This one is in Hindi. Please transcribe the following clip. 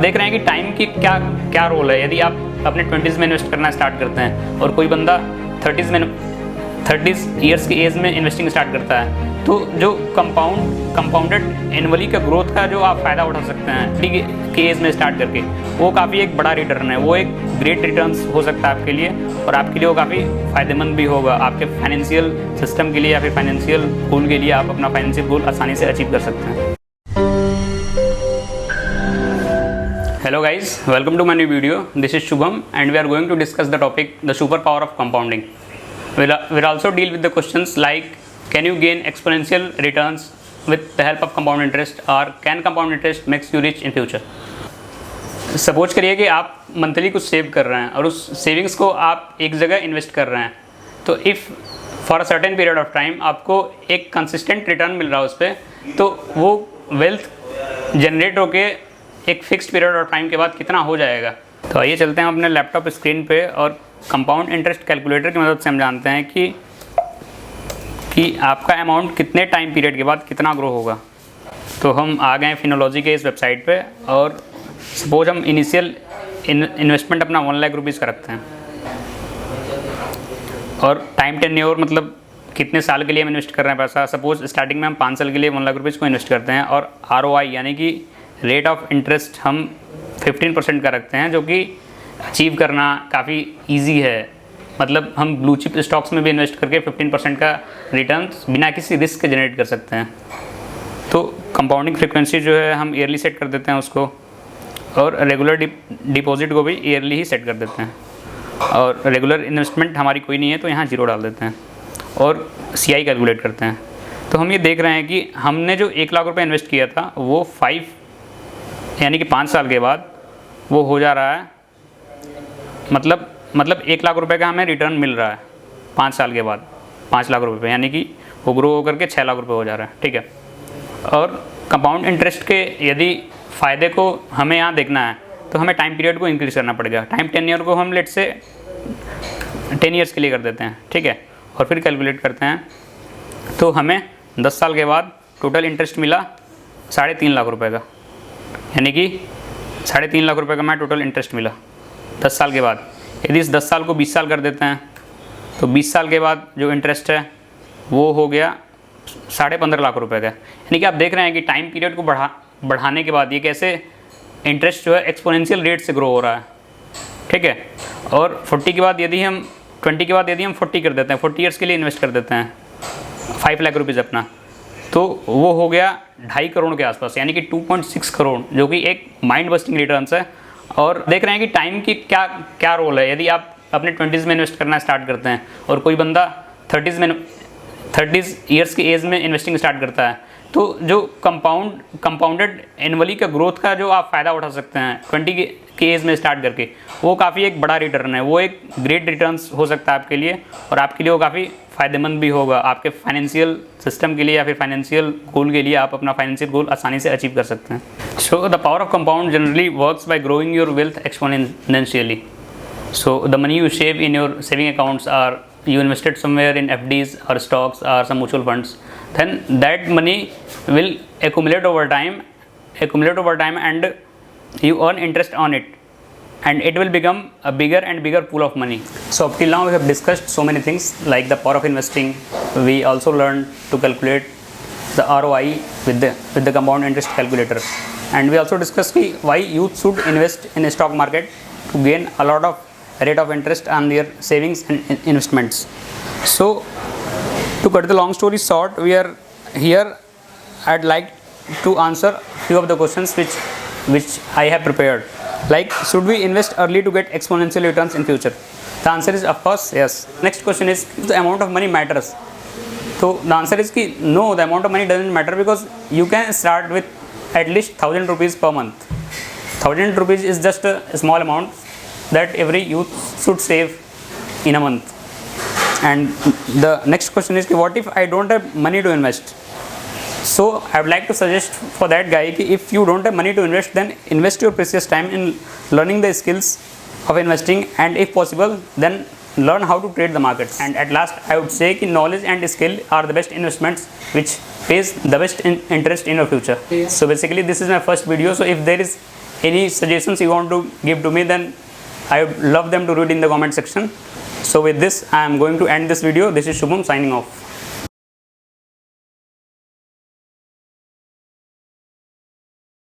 देख रहे हैं कि टाइम की क्या क्या रोल है। यदि आप अपने 20s में इन्वेस्ट करना स्टार्ट करते हैं और कोई बंदा 30 ईयर्स की एज में इन्वेस्टिंग स्टार्ट करता है, तो जो कंपाउंडेड एनुअली का ग्रोथ का जो आप फ़ायदा उठा सकते हैं की एज में स्टार्ट करके, वो काफ़ी एक बड़ा रिटर्न है। वो एक ग्रेट रिटर्न्स हो सकता है आपके लिए, और आपके लिए वो काफ़ी फ़ायदेमंद भी होगा। आपके फाइनेंशियल सिस्टम के लिए या फिर फाइनेंशियल गोल के लिए आप अपना फाइनेंशियल गोल आसानी से अचीव कर सकते हैं। Hello guys, welcome to my new video. This is Shubham and we are going to discuss the topic the superpower of compounding. We'll also deal with the questions like, can you gain exponential returns with the help of compound interest, or can compound interest makes you rich in future? Suppose करिए कि आप मंथली कुछ सेव कर रहे हैं और उस सेविंग्स को आप एक जगह इन्वेस्ट कर रहे हैं, तो if for a certain period of time आपको एक कंसिस्टेंट रिटर्न मिल रहा है उस पर, तो वो वेल्थ जनरेट होके एक फिक्स्ड पीरियड ऑफ टाइम के बाद कितना हो जाएगा। तो आइए चलते हैं अपने लैपटॉप स्क्रीन पे और कंपाउंड इंटरेस्ट कैलकुलेटर की मदद से हम जानते हैं कि आपका अमाउंट कितने टाइम पीरियड के बाद कितना ग्रो होगा। तो हम आ गए फिनोलॉजी के इस वेबसाइट पे, और सपोज हम इनिशियल इन्वेस्टमेंट अपना 1 लाख रुपीज़ का रखते हैं, और टाइम टेन्योर मतलब कितने साल के लिए हम इन्वेस्ट कर रहे हैं पैसा। सपोज स्टार्टिंग में हम 5 साल के लिए 1 लाख रुपीज़ को इन्वेस्ट करते हैं, और ROI यानी कि रेट ऑफ इंटरेस्ट हम 15% का रखते हैं, जो कि अचीव करना काफ़ी इजी है। मतलब हम ब्लू चिप स्टॉक्स में भी इन्वेस्ट करके 15% का रिटर्न बिना किसी रिस्क के जनरेट कर सकते हैं। तो कंपाउंडिंग फ्रीक्वेंसी जो है हम ईयरली सेट कर देते हैं उसको, और रेगुलर डिपॉजिट को भी ईयरली ही सेट कर देते हैं, और रेगुलर इन्वेस्टमेंट हमारी कोई नहीं है तो यहाँ 0 डाल देते हैं, और CI कैलकुलेट करते हैं। तो हम ये देख रहे हैं कि हमने जो 1 लाख रुपये इन्वेस्ट किया था वो 5 साल के बाद वो हो जा रहा है, मतलब 1 लाख रुपए का हमें रिटर्न मिल रहा है 5 साल के बाद 5 लाख रुपए, यानी कि वो ग्रो होकर के 6 लाख रुपए हो जा रहा है। ठीक है, और कंपाउंड इंटरेस्ट के यदि फ़ायदे को हमें यहाँ देखना है तो हमें टाइम पीरियड को इंक्रीज़ करना पड़ेगा। टाइम टेन्योर को हम लेट से 10 ईयर्स के लिए कर देते हैं, ठीक है, और फिर कैलकुलेट करते हैं। तो हमें 10 साल के बाद टोटल इंटरेस्ट मिला 3.5 लाख रुपये का, यानी कि 3.5 लाख रुपए का हमें टोटल इंटरेस्ट मिला 10 साल के बाद। यदि इस 10 साल को 20 साल कर देते हैं तो 20 साल के बाद जो इंटरेस्ट है वो हो गया 15.5 लाख रुपए का। यानी कि आप देख रहे हैं कि टाइम पीरियड को बढ़ाने के बाद ये कैसे इंटरेस्ट जो है एक्सपोनेंशियल रेट से ग्रो हो रहा है। ठीक है, और 20 के बाद यदि हम 40 कर देते हैं, 40 ईयर्स के लिए इन्वेस्ट कर देते हैं 5 लाख रुपीज़ अपना, तो वो हो गया 2.5 करोड़ के आसपास, यानी कि 2.6 करोड़, जो कि एक माइंड बस्टिंग रिटर्न्स है। और देख रहे हैं कि टाइम की क्या रोल है। यदि आप अपने 20s में इन्वेस्ट करना स्टार्ट करते हैं और कोई बंदा 30 ईयर्स की एज में इन्वेस्टिंग स्टार्ट करता है, तो जो कंपाउंडेड एनुअली का ग्रोथ का जो आप फ़ायदा उठा सकते हैं 20 की एज में स्टार्ट करके, वो काफ़ी एक बड़ा रिटर्न है। वो एक ग्रेट रिटर्न्स हो सकता है आपके लिए, और आपके लिए वो काफ़ी फ़ायदेमंद भी होगा। आपके फाइनेंशियल सिस्टम के लिए या फिर फाइनेंशियल गोल के लिए आप अपना फाइनेंशियल गोल आसानी से अचीव कर सकते हैं। So the power of compound generally works by growing your wealth exponentially. So the money you save in your saving accounts are you invested somewhere in FDs or stocks or some mutual funds, then that money will accumulate over time, and you earn interest on it, and it will become a bigger and bigger pool of money. So up till now we have discussed so many things like the power of investing. We also learned to calculate the ROI with the compound interest calculator, and we also discussed why youth should invest in a stock market to gain a lot of rate of interest on their savings and investments. So to cut the long story short, we are here. I'd like to answer few of the questions which I have prepared. Like, should we invest early to get exponential returns in future? The answer is of course yes. Next question is, the amount of money matters. So the answer is no, the amount of money doesn't matter, because you can start with at least 1,000 rupees per month. 1,000 rupees is just a small amount that every youth should save in a month. And the next question is, what if I don't have money to invest? So I would like to suggest for that guy, if you don't have money to invest, then invest your precious time in learning the skills of investing, and if possible then learn how to trade the markets. And at last I would say knowledge and skill are the best investments which pays the best interest in your future. So basically this is my first video. So if there is any suggestions you want to give to me, then I would love them to read in the comment section. So with this, I am going to end this video. This is Shubham signing off.